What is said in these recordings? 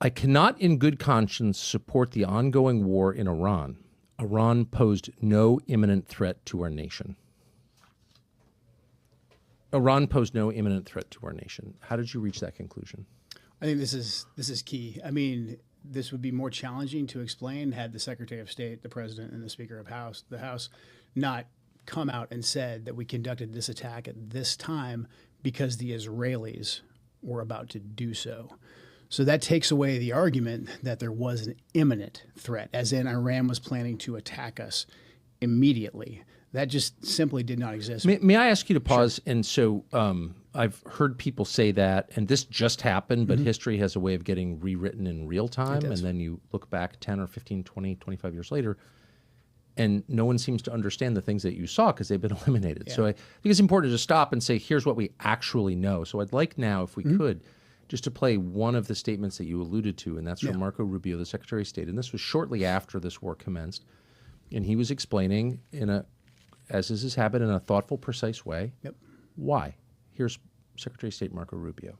I cannot in good conscience support the ongoing war in Iran. Iran posed no imminent threat to our nation. Iran posed no imminent threat to our nation. How did you reach that conclusion? I think this is key. I mean, this would be more challenging to explain had the Secretary of State, the President, and the Speaker of the House not come out and said that we conducted this attack at this time because the Israelis were about to do so. So that takes away the argument that there was an imminent threat, as in Iran was planning to attack us immediately. That just simply did not exist. May I ask you to pause? Sure. And so I've heard people say that, and this just happened, but history has a way of getting rewritten in real time, and then you look back 10 or 15, 20, 25 years later, and no one seems to understand the things that you saw because they've been eliminated. Yeah. So I think it's important to stop and say, here's what we actually know. So I'd like now, if we could, just to play one of the statements that you alluded to, and that's from Marco Rubio, the Secretary of State. And this was shortly after this war commenced. And he was explaining, as is his habit, in a thoughtful, precise way, why. Here's Secretary of State Marco Rubio.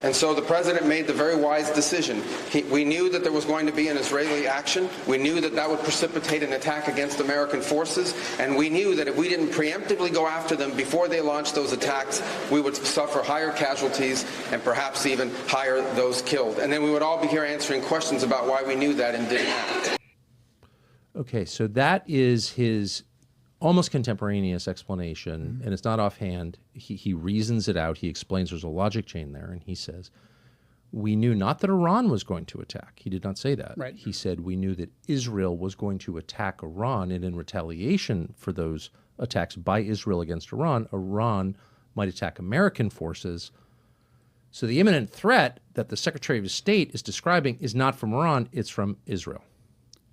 And so the president made the very wise decision. We knew that there was going to be an Israeli action. We knew that that would precipitate an attack against American forces. And we knew that if we didn't preemptively go after them before they launched those attacks, we would suffer higher casualties and perhaps even higher those killed. And then we would all be here answering questions about why we knew that and didn't act. Okay, so that is his almost contemporaneous explanation, and it's not offhand. He reasons it out. He explains there's a logic chain there, and he says, we knew not that Iran was going to attack. He did not say that. Right. He said we knew that Israel was going to attack Iran, and in retaliation for those attacks by Israel against Iran, Iran might attack American forces. So the imminent threat that the Secretary of State is describing is not from Iran, it's from Israel.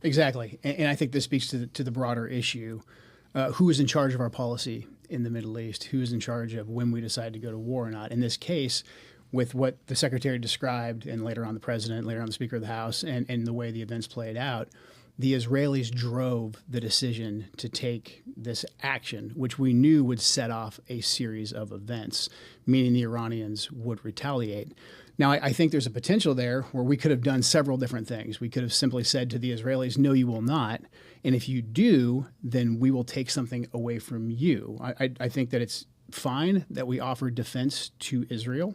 Exactly, and I think this speaks to the broader issue. Who is in charge of our policy in the Middle East? Who is in charge of when we decide to go to war or not? In this case, with what the Secretary described, and later on the President, later on the Speaker of the House, and the way the events played out, the Israelis drove the decision to take this action, which we knew would set off a series of events, meaning the Iranians would retaliate. Now, I think there's a potential there where we could have done several different things. We could have simply said to the Israelis, no, you will not. And if you do, then we will take something away from you. I think that it's fine that we offer defense to Israel.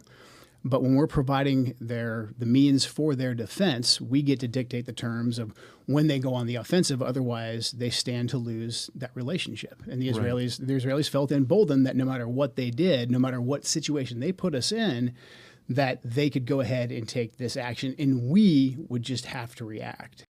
But when we're providing the means for their defense, we get to dictate the terms of when they go on the offensive. Otherwise, they stand to lose that relationship. And the Israelis felt emboldened that no matter what they did, no matter what situation they put us in, that they could go ahead and take this action, and we would just have to react.